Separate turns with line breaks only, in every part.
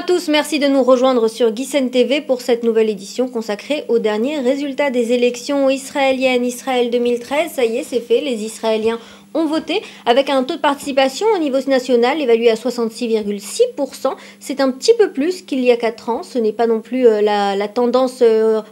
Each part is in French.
tous, merci de nous rejoindre sur Guisen TV pour cette nouvelle édition consacrée aux derniers résultats des élections israéliennes. Israël 2013, ça y est, c'est fait, les Israéliens ont voté avec un taux de participation au niveau national évalué à 66,6%. C'est un petit peu plus qu'il y a 4 ans. Ce n'est pas non plus la tendance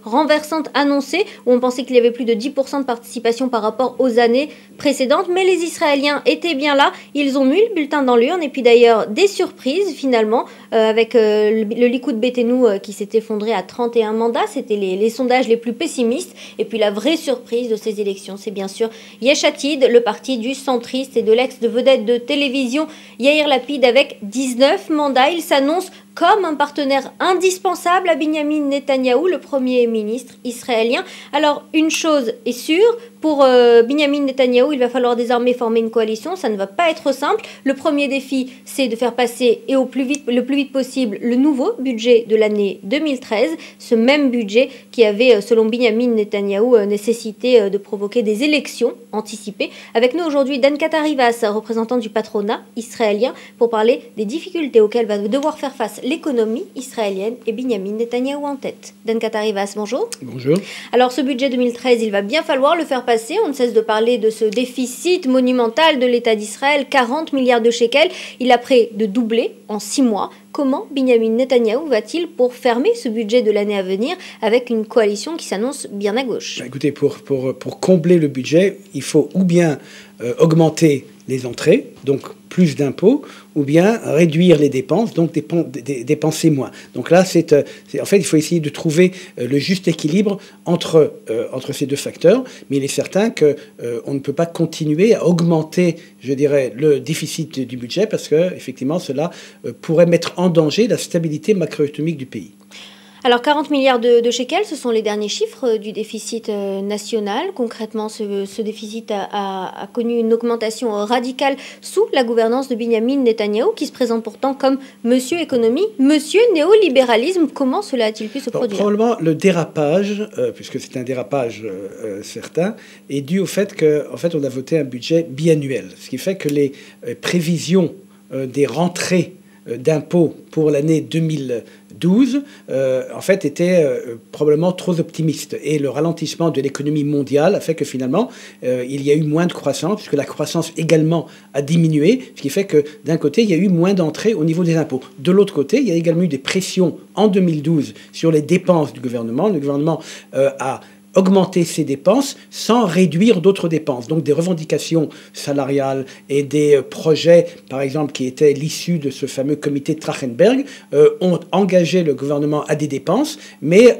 renversante annoncée où on pensait qu'il y avait plus de 10% de participation par rapport aux années précédentes. Mais les Israéliens étaient bien là. Ils ont mis le bulletin dans l'urne. Et puis d'ailleurs, des surprises finalement avec le Likoud Beiteinu qui s'est effondré à 31 mandats. C'était les sondages les plus pessimistes. Et puis la vraie surprise de ces élections, c'est bien sûr Yesh Atid, le parti du centriste et de l'ex-vedette de télévision Yair Lapid avec 19 mandats. Il s'annonce comme un partenaire indispensable à Binyamin Netanyahou, le Premier ministre israélien. Alors, une chose est sûre, pour Binyamin Netanyahou, il va falloir désormais former une coalition. Ça ne va pas être simple. Le premier défi, c'est de faire passer, et le plus vite possible, le nouveau budget de l'année 2013. Ce même budget qui avait, selon Binyamin Netanyahou, nécessité de provoquer des élections anticipées. Avec nous aujourd'hui, Dan Katarivas, représentant du patronat israélien, pour parler des difficultés auxquelles va devoir faire face l'économie israélienne et Binyamin Netanyahou en tête. Dan Katarivas, bonjour.
Bonjour.
Alors ce budget 2013, il va bien falloir le faire passer. On ne cesse de parler de ce déficit monumental de l'État d'Israël, 40 milliards de shekels. Il a près de doubler en 6 mois. Comment Binyamin Netanyahou va-t-il pour fermer ce budget de l'année à venir avec une coalition qui s'annonce bien à gauche?
Écoutez, pour combler le budget, il faut ou bien augmenter les entrées, donc plus d'impôts, ou bien réduire les dépenses, donc dépenser moins. Donc là, en fait, il faut essayer de trouver le juste équilibre entre ces deux facteurs, mais il est certain qu'on ne peut pas continuer à augmenter, je dirais, le déficit du budget, parce que effectivement, cela pourrait mettre en danger la stabilité macroéconomique du pays.
Alors 40 milliards de shekels, ce sont les derniers chiffres du déficit national. Concrètement, ce déficit a connu une augmentation radicale sous la gouvernance de Binyamin Netanyahou, qui se présente pourtant comme Monsieur Économie, Monsieur Néolibéralisme. Comment cela a-t-il pu se produire?
Probablement le dérapage, puisque c'est un dérapage certain, est dû au fait qu'en fait, on a voté un budget biannuel, ce qui fait que les prévisions des rentrées d'impôts pour l'année 2012, en fait, était probablement trop optimiste. Et le ralentissement de l'économie mondiale a fait que finalement, il y a eu moins de croissance, puisque la croissance également a diminué, ce qui fait que d'un côté, il y a eu moins d'entrées au niveau des impôts. De l'autre côté, il y a également eu des pressions en 2012 sur les dépenses du gouvernement. Le gouvernement a augmenter ses dépenses sans réduire d'autres dépenses. Donc des revendications salariales et des projets, par exemple, qui étaient l'issue de ce fameux comité de Trachtenberg, ont engagé le gouvernement à des dépenses, mais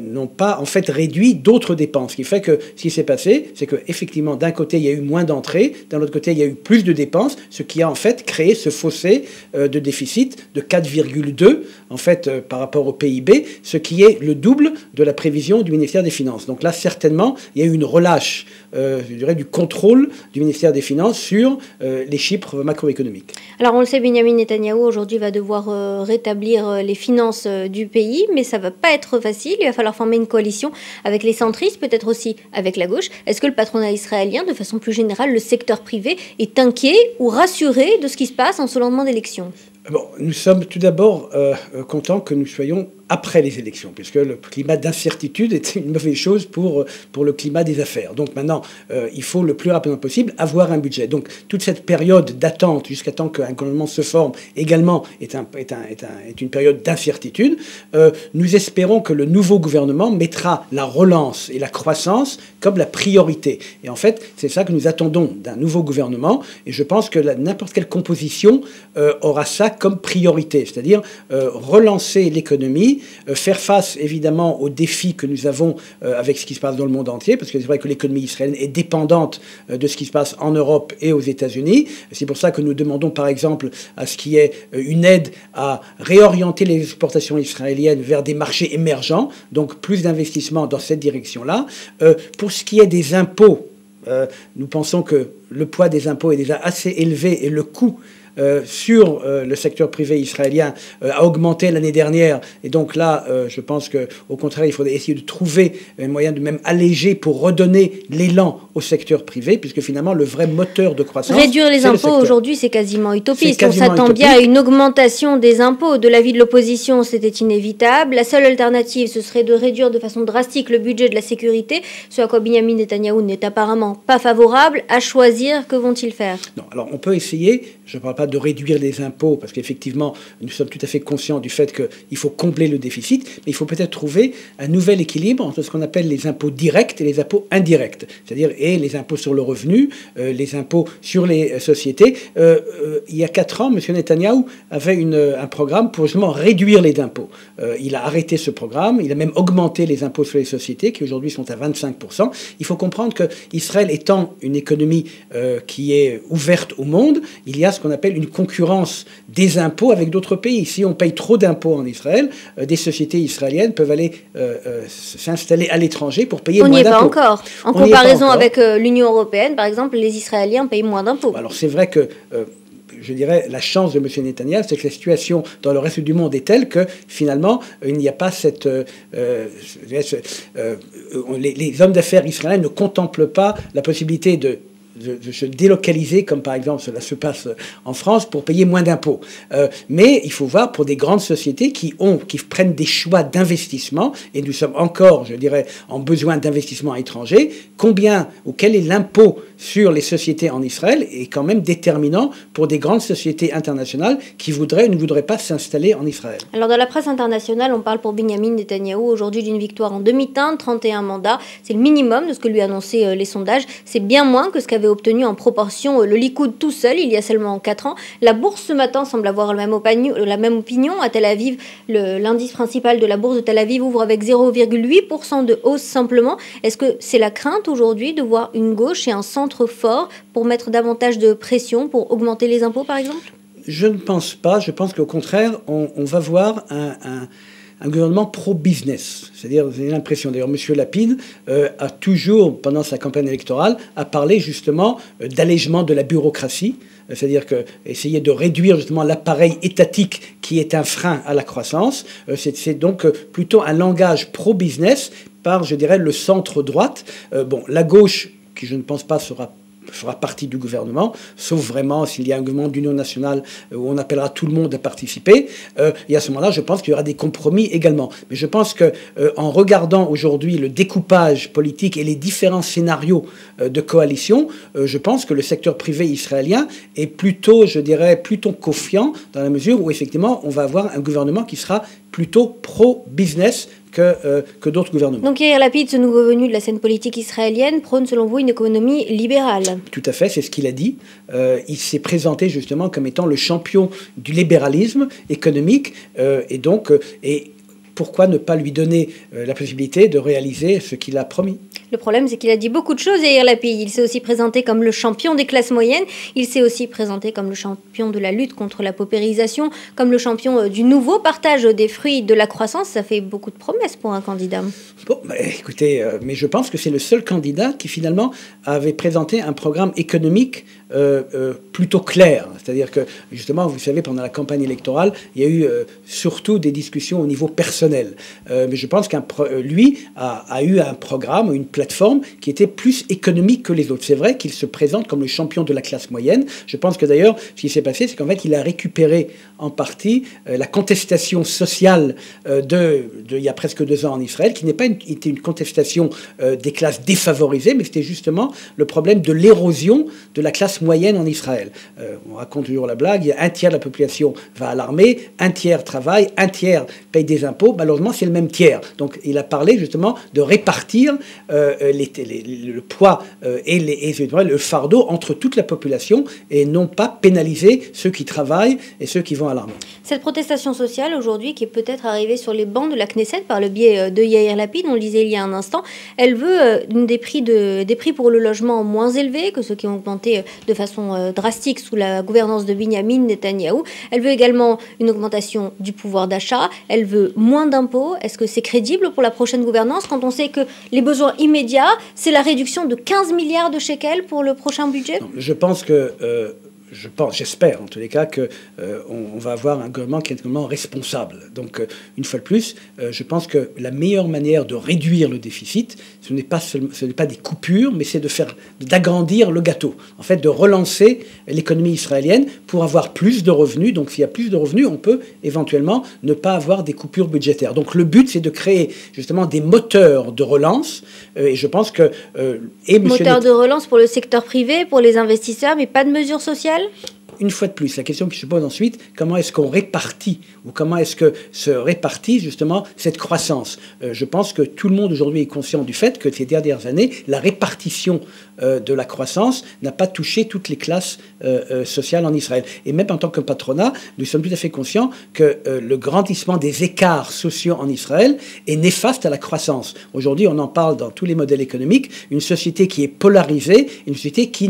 n'ont pas en fait réduit d'autres dépenses. Ce qui fait que ce qui s'est passé, c'est qu'effectivement, d'un côté, il y a eu moins d'entrées, d'un autre côté, il y a eu plus de dépenses, ce qui a en fait créé ce fossé de déficit de 4,2 en fait par rapport au PIB, ce qui est le double de la prévision du ministère des Finances. Donc là, certainement, il y a eu une relâche, je dirais, du contrôle du ministère des Finances sur les chiffres macroéconomiques.
Alors, on le sait, Binyamin Netanyahou, aujourd'hui, va devoir rétablir les finances du pays, mais ça ne va pas être facile. Il va falloir former une coalition avec les centristes, peut-être aussi avec la gauche. Est-ce que le patronat israélien, de façon plus générale, le secteur privé, est inquiet ou rassuré de ce qui se passe en ce lendemain d'élection?
Bon, nous sommes tout d'abord contents que nous soyons après les élections, puisque le climat d'incertitude est une mauvaise chose pour le climat des affaires. Donc maintenant, il faut le plus rapidement possible avoir un budget. Donc toute cette période d'attente jusqu'à temps qu'un gouvernement se forme également est une période d'incertitude. Nous espérons que le nouveau gouvernement mettra la relance et la croissance comme la priorité. Et en fait, c'est ça que nous attendons d'un nouveau gouvernement. Et je pense que n'importe quelle composition aura ça comme priorité, c'est-à-dire relancer l'économie, faire face évidemment aux défis que nous avons avec ce qui se passe dans le monde entier, parce que c'est vrai que l'économie israélienne est dépendante de ce qui se passe en Europe et aux États-Unis. C'est pour ça que nous demandons par exemple à ce qu'il y ait une aide à réorienter les exportations israéliennes vers des marchés émergents, donc plus d'investissements dans cette direction-là. Pour ce qui est des impôts, nous pensons que le poids des impôts est déjà assez élevé et le coût sur le secteur privé israélien a augmenté l'année dernière. Et donc là, je pense qu'au contraire, il faudrait essayer de trouver un moyen de même alléger pour redonner l'élan au secteur privé, puisque finalement, le vrai moteur de croissance...
Réduire les impôts aujourd'hui, c'est quasiment utopiste. On s'attend bien à une augmentation des impôts. De l'avis de l'opposition, c'était inévitable. La seule alternative, ce serait de réduire de façon drastique le budget de la sécurité, ce à quoi Benyamin Netanyahou n'est apparemment pas favorable. À choisir, que vont-ils faire?
Non, alors on peut essayer, je ne parle pas de réduire les impôts, parce qu'effectivement, nous sommes tout à fait conscients du fait qu'il faut combler le déficit, mais il faut peut-être trouver un nouvel équilibre entre ce qu'on appelle les impôts directs et les impôts indirects, c'est-à-dire et les impôts sur le revenu, les impôts sur les sociétés. Il y a 4 ans, M. Netanyahou avait un programme pour justement réduire les impôts. Il a arrêté ce programme, il a même augmenté les impôts sur les sociétés, qui aujourd'hui sont à 25%. Il faut comprendre qu'Israël étant une économie qui est ouverte au monde, il y a ce qu'on appelle une concurrence des impôts avec d'autres pays. Si on paye trop d'impôts en Israël, des sociétés israéliennes peuvent aller s'installer à l'étranger pour payer moins d'impôts.
On n'y est pas encore. En comparaison avec l'Union européenne, par exemple, les Israéliens payent moins d'impôts.
Alors c'est vrai que... je dirais, la chance de M. Netanyahou, c'est que la situation dans le reste du monde est telle que, finalement, il n'y a pas cette... les hommes d'affaires israéliens ne contemplent pas la possibilité de se délocaliser, comme par exemple cela se passe en France, pour payer moins d'impôts. Mais il faut voir pour des grandes sociétés qui prennent des choix d'investissement, et nous sommes encore, je dirais, en besoin d'investissement étranger, combien ou quel est l'impôt sur les sociétés en Israël est quand même déterminant pour des grandes sociétés internationales qui voudraient ou ne voudraient pas s'installer en Israël.
Alors dans la presse internationale, on parle pour Benyamin Netanyahou aujourd'hui d'une victoire en demi-teinte, 31 mandats. C'est le minimum de ce que lui annonçaient les sondages. C'est bien moins que ce qu'avait obtenu en proportion le Likoud tout seul il y a seulement 4 ans. La bourse ce matin semble avoir la même opinion. À Tel Aviv, l'indice principal de la bourse de Tel Aviv ouvre avec 0,8% de hausse simplement. Est-ce que c'est la crainte aujourd'hui de voir une gauche et un centre fort pour mettre davantage de pression, pour augmenter les impôts par exemple?
Je ne pense pas. Je pense qu'au contraire, on va voir un gouvernement pro-business. C'est-à-dire, vous avez l'impression, d'ailleurs, M. Lapid a toujours, pendant sa campagne électorale, a parlé justement d'allègement de la bureaucratie, c'est-à-dire essayer de réduire justement l'appareil étatique qui est un frein à la croissance. C'est donc plutôt un langage pro-business par, je dirais, le centre-droite. La gauche, qui je ne pense pas fera partie du gouvernement, sauf vraiment s'il y a un gouvernement d'union nationale où on appellera tout le monde à participer. Et à ce moment-là, je pense qu'il y aura des compromis également. Mais je pense qu'en regardant aujourd'hui le découpage politique et les différents scénarios de coalition, je pense que le secteur privé israélien est plutôt, je dirais, plutôt confiant dans la mesure où effectivement on va avoir un gouvernement qui sera plutôt pro-business que d'autres gouvernements.
Donc Yair Lapid, ce nouveau venu de la scène politique israélienne, prône selon vous une économie libérale?
Tout à fait, c'est ce qu'il a dit. Il s'est présenté justement comme étant le champion du libéralisme économique et pourquoi ne pas lui donner la possibilité de réaliser ce qu'il a promis?
Le problème, c'est qu'il a dit beaucoup de choses, Yair Lapid. Il s'est aussi présenté comme le champion des classes moyennes. Il s'est aussi présenté comme le champion de la lutte contre la paupérisation, comme le champion du nouveau partage des fruits de la croissance. Ça fait beaucoup de promesses pour un candidat.
Bon, écoutez, mais je pense que c'est le seul candidat qui finalement avait présenté un programme économique plutôt clair. C'est-à-dire que, justement, vous savez, pendant la campagne électorale, il y a eu surtout des discussions au niveau personnel. Mais je pense lui a eu un programme, une plateforme qui était plus économique que les autres. C'est vrai qu'il se présente comme le champion de la classe moyenne. Je pense que d'ailleurs, ce qui s'est passé, c'est qu'en fait, il a récupéré en partie la contestation sociale il y a presque 2 ans en Israël, qui n'est pas été une contestation des classes défavorisées, mais c'était justement le problème de l'érosion de la classe moyenne en Israël. On raconte toujours la blague, il y a 1 tiers de la population va à l'armée, 1 tiers travaille, 1 tiers paye des impôts. Malheureusement, c'est le même tiers. Donc, il a parlé justement de répartir le poids et le fardeau entre toute la population et non pas pénaliser ceux qui travaillent et ceux qui vont à l'armée.
Cette protestation sociale aujourd'hui qui est peut-être arrivée sur les bancs de la Knesset par le biais de Yair Lapid, on le disait il y a un instant, elle veut des prix pour le logement moins élevés que ceux qui ont augmenté de façon drastique sous la gouvernance de Benyamin Netanyahou. Elle veut également une augmentation du pouvoir d'achat. Elle veut moins d'impôts. Est-ce que c'est crédible pour la prochaine gouvernance quand on sait que les besoins immédiats, c'est la réduction de 15 milliards de shekels pour le prochain budget?
Non, je pense que je pense, j'espère en tous les cas qu'on va avoir un gouvernement qui est un gouvernement responsable. Donc, une fois de plus, je pense que la meilleure manière de réduire le déficit, ce n'est pas des coupures, mais c'est d'agrandir le gâteau. En fait, de relancer l'économie israélienne pour avoir plus de revenus. Donc, s'il y a plus de revenus, on peut éventuellement ne pas avoir des coupures budgétaires. Donc, le but, c'est de créer justement des moteurs de relance. Et je pense que...
Moteurs de relance pour le secteur privé, pour les investisseurs, mais pas de mesures sociales ?
Une fois de plus, la question qui se pose ensuite, comment est-ce qu'on répartit, ou comment est-ce que se répartit justement cette croissance ? Je pense que tout le monde aujourd'hui est conscient du fait que ces dernières années, la répartition de la croissance n'a pas touché toutes les classes sociales en Israël. Et même en tant que patronat, nous sommes tout à fait conscients que le grandissement des écarts sociaux en Israël est néfaste à la croissance. Aujourd'hui, on en parle dans tous les modèles économiques, une société qui est polarisée, une société qui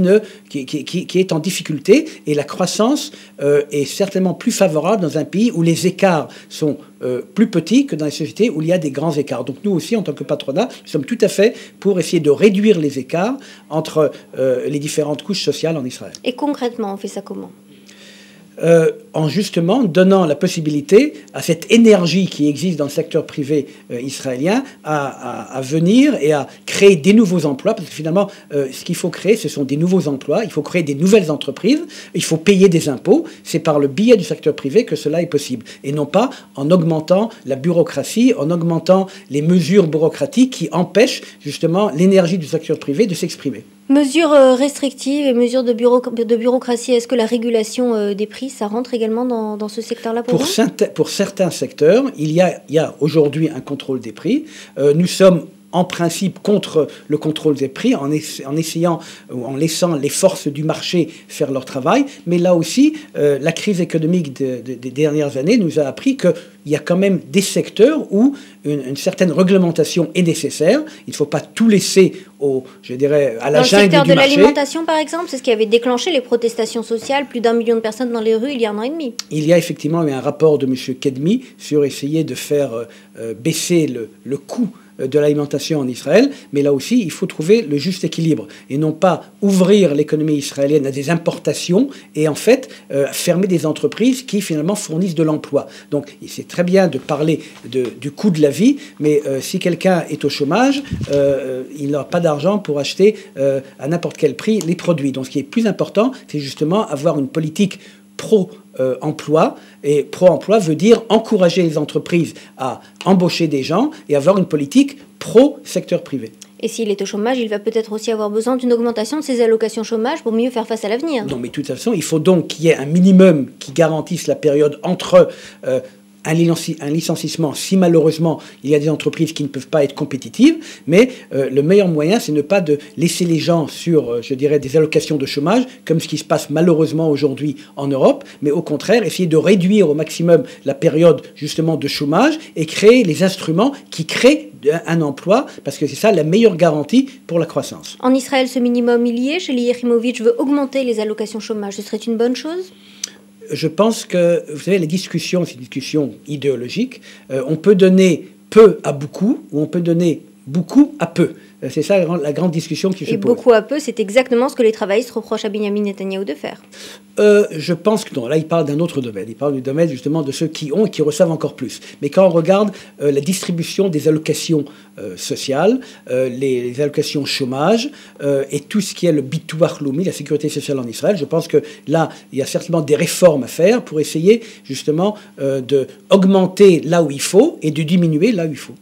est en difficulté, et la croissance est certainement plus favorable dans un pays où les écarts sont plus petits que dans les sociétés où il y a des grands écarts. Donc nous aussi, en tant que patronat, nous sommes tout à fait pour essayer de réduire les écarts entre les différentes couches sociales en Israël.
Et concrètement, on fait ça comment ?
En justement donnant la possibilité à cette énergie qui existe dans le secteur privé israélien à venir et à créer des nouveaux emplois, parce que finalement, ce qu'il faut créer, ce sont des nouveaux emplois, il faut créer des nouvelles entreprises, il faut payer des impôts, c'est par le biais du secteur privé que cela est possible, et non pas en augmentant la bureaucratie, en augmentant les mesures bureaucratiques qui empêchent justement l'énergie du secteur privé de s'exprimer.
Mesures restrictives et mesures de bureaucratie, est-ce que la régulation des prix, ça rentre également dans ce secteur-là pour vous ?
Pour certains secteurs, il y a aujourd'hui un contrôle des prix. Nous sommes en principe contre le contrôle des prix, en laissant les forces du marché faire leur travail. Mais là aussi, la crise économique des dernières années nous a appris qu'il y a quand même des secteurs où une certaine réglementation est nécessaire. Il ne faut pas tout laisser à la jungle du marché. Dans le secteur de
l'alimentation, par exemple, c'est ce qui avait déclenché les protestations sociales, plus d'1 million de personnes dans les rues il y a 1 an et demi.
Il y a effectivement eu un rapport de M. Kedmi sur essayer de faire baisser le coût de l'alimentation en Israël, mais là aussi, il faut trouver le juste équilibre et non pas ouvrir l'économie israélienne à des importations et en fait fermer des entreprises qui finalement fournissent de l'emploi. Donc c'est très bien de parler du coût de la vie, mais si quelqu'un est au chômage, il n'a pas d'argent pour acheter à n'importe quel prix les produits. Donc ce qui est plus important, c'est justement avoir une politique pro-emploi, et pro-emploi veut dire encourager les entreprises à embaucher des gens et avoir une politique pro-secteur privé.
Et s'il est au chômage, il va peut-être aussi avoir besoin d'une augmentation de ses allocations chômage pour mieux faire face à l'avenir.
Non, mais de toute façon, il faut donc qu'il y ait un minimum qui garantisse la période entre un licenciement, si malheureusement il y a des entreprises qui ne peuvent pas être compétitives, mais le meilleur moyen, c'est ne pas de laisser les gens sur, des allocations de chômage, comme ce qui se passe malheureusement aujourd'hui en Europe, mais au contraire, essayer de réduire au maximum la période justement de chômage et créer les instruments qui créent un emploi, parce que c'est ça la meilleure garantie pour la croissance.
En Israël, ce minimum, il y est. Sheli Yechimowitz veut augmenter les allocations chômage. Ce serait une bonne chose ?
Je pense que, vous savez, les discussions, ces discussions idéologiques, on peut donner peu à beaucoup, ou on peut donner beaucoup à peu. C'est ça la grande discussion qui se pose.
Et beaucoup à peu, c'est exactement ce que les travaillistes reprochent à Benyamin Netanyahou de faire.
Je pense que non. Là, il parle d'un autre domaine. Il parle du domaine justement de ceux qui ont et qui reçoivent encore plus. Mais quand on regarde la distribution des allocations sociales, les allocations chômage et tout ce qui est le bituach leumi, la sécurité sociale en Israël, je pense que là, il y a certainement des réformes à faire pour essayer justement d'augmenter là où il faut et de diminuer là où il faut.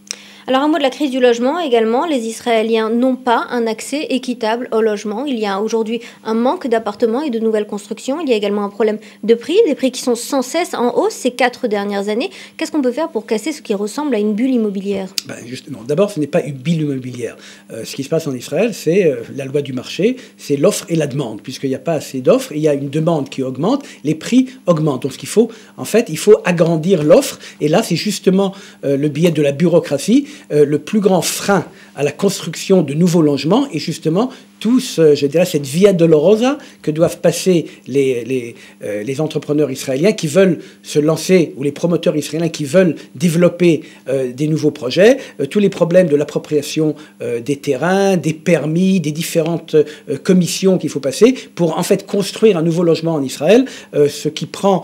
Alors un mot de la crise du logement également. Les Israéliens n'ont pas un accès équitable au logement. Il y a aujourd'hui un manque d'appartements et de nouvelles constructions. Il y a également un problème de prix, des prix qui sont sans cesse en hausse ces 4 dernières années. Qu'est-ce qu'on peut faire pour casser ce qui ressemble à une bulle immobilière ?
Justement, d'abord, ce n'est pas une bulle immobilière. Ce qui se passe en Israël, c'est la loi du marché, c'est l'offre et la demande. Puisqu'il n'y a pas assez d'offres, il y a une demande qui augmente, les prix augmentent. Donc ce qu'il faut, en fait, il faut agrandir l'offre. Et là, c'est justement le biais de la bureaucratie. Le plus grand frein à la construction de nouveaux logements est justement je dirais, cette via dolorosa que doivent passer les entrepreneurs israéliens qui veulent se lancer, ou les promoteurs israéliens qui veulent développer des nouveaux projets, tous les problèmes de l'appropriation des terrains, des permis, des différentes commissions qu'il faut passer pour en fait construire un nouveau logement en Israël, ce qui prend,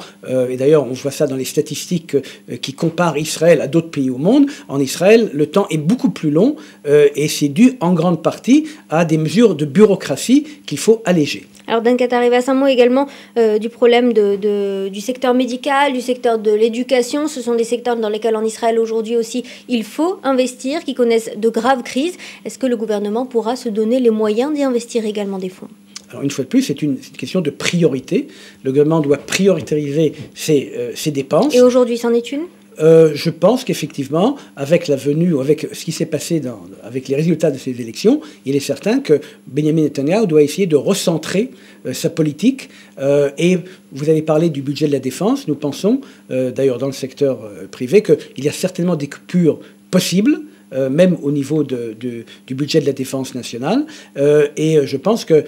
et d'ailleurs on voit ça dans les statistiques qui comparent Israël à d'autres pays au monde, en Israël le temps est beaucoup plus long et c'est dû en grande partie à des mesures de bureaucratie qu'il faut alléger.
Alors Dan Katarivas, un mot également du problème du secteur médical, du secteur de l'éducation. Ce sont des secteurs dans lesquels en Israël aujourd'hui aussi il faut investir, qui connaissent de graves crises. Est-ce que le gouvernement pourra se donner les moyens d'y investir également des fonds ?
Alors une fois de plus, c'est une question de priorité. Le gouvernement doit prioriser ses dépenses.
Et aujourd'hui, c'en est une ?
Je pense qu'effectivement, avec la venue, ou avec ce qui s'est passé avec les résultats de ces élections, il est certain que Benjamin Netanyahu doit essayer de recentrer sa politique. Et vous avez parlé du budget de la défense. Nous pensons, d'ailleurs dans le secteur privé, qu'il y a certainement des coupures possibles, même au niveau du budget de la défense nationale. Et je pense que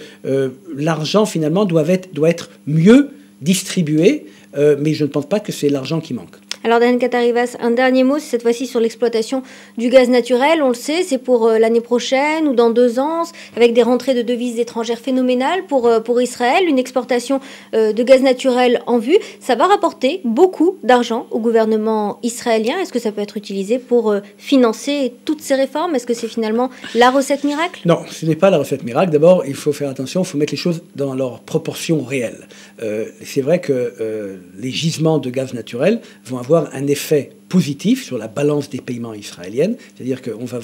l'argent, finalement, doit être mieux distribué, mais je ne pense pas que c'est l'argent qui manque.
Alors Dan Katarivas, un dernier mot, c'est cette fois-ci sur l'exploitation du gaz naturel. On le sait, c'est pour l'année prochaine ou dans 2 ans, avec des rentrées de devises étrangères phénoménales pour Israël, une exportation de gaz naturel en vue. Ça va rapporter beaucoup d'argent au gouvernement israélien. Est-ce que ça peut être utilisé pour financer toutes ces réformes? Est-ce que c'est finalement la recette miracle?
Non, ce n'est pas la recette miracle. D'abord, il faut faire attention, il faut mettre les choses dans leur proportion réelle. C'est vrai que les gisements de gaz naturel vont avoir un effet positif sur la balance des paiements israéliennes, c'est-à-dire qu'on va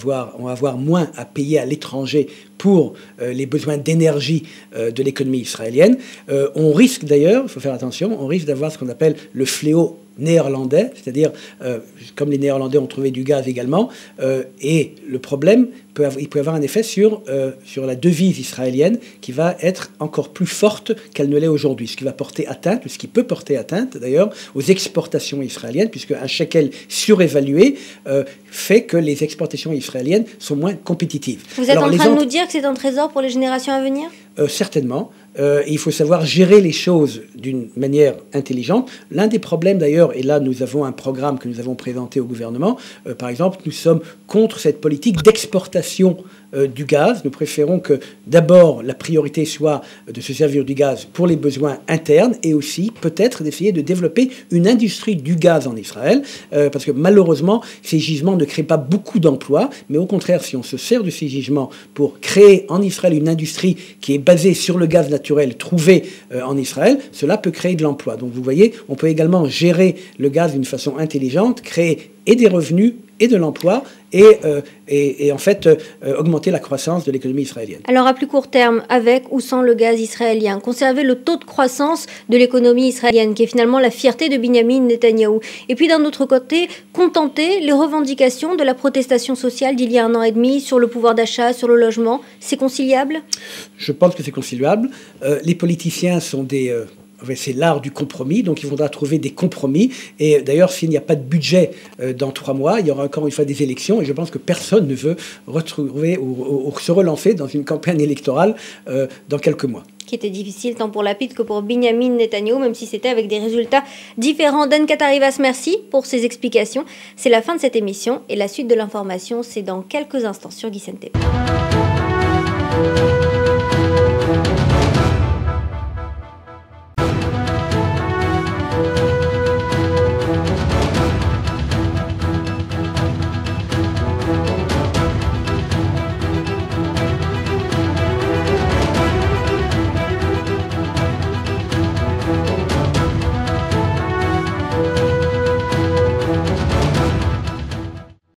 avoir moins à payer à l'étranger pour les besoins d'énergie de l'économie israélienne. On risque d'ailleurs, il faut faire attention, on risque d'avoir ce qu'on appelle le fléau néerlandais, c'est-à-dire comme les Néerlandais ont trouvé du gaz également, et le problème, il peut avoir un effet sur la devise israélienne qui va être encore plus forte qu'elle ne l'est aujourd'hui, ce qui va porter atteinte, ce qui peut porter atteinte d'ailleurs aux exportations israéliennes, puisque un shekel surévalué fait que les exportations israéliennes sont moins compétitives.
Vous êtes en train de nous dire que c'est un trésor pour les générations à venir ?
Certainement. Il faut savoir gérer les choses d'une manière intelligente. L'un des problèmes d'ailleurs, et là nous avons un programme que nous avons présenté au gouvernement, par exemple, nous sommes contre cette politique d'exportation du gaz. Nous préférons que d'abord la priorité soit de se servir du gaz pour les besoins internes et aussi peut-être d'essayer de développer une industrie du gaz en Israël, parce que malheureusement ces gisements ne créent pas beaucoup d'emplois, mais au contraire si on se sert de ces gisements pour créer en Israël une industrie qui est basée sur le gaz naturel trouvé en Israël, cela peut créer de l'emploi. Donc vous voyez, on peut également gérer le gaz d'une façon intelligente, créer et des revenus et de l'emploi et en fait augmenter la croissance de l'économie israélienne.
Alors à plus court terme, avec ou sans le gaz israélien, conserver le taux de croissance de l'économie israélienne, qui est finalement la fierté de Benjamin Netanyahou. Et puis d'un autre côté, contenter les revendications de la protestation sociale d'il y a 1 an et demi sur le pouvoir d'achat, sur le logement, c'est conciliable?
Je pense que c'est conciliable. Les politiciens sont c'est l'art du compromis, donc il faudra trouver des compromis. Et d'ailleurs, s'il n'y a pas de budget dans 3 mois, il y aura encore une fois des élections. Et je pense que personne ne veut retrouver ou se relancer dans une campagne électorale dans quelques mois.
Qui était difficile tant pour Lapid que pour Benjamin Netanyahou, même si c'était avec des résultats différents. Dan Katarivas, merci pour ces explications. C'est la fin de cette émission et la suite de l'information, c'est dans quelques instants sur GuiSenTV.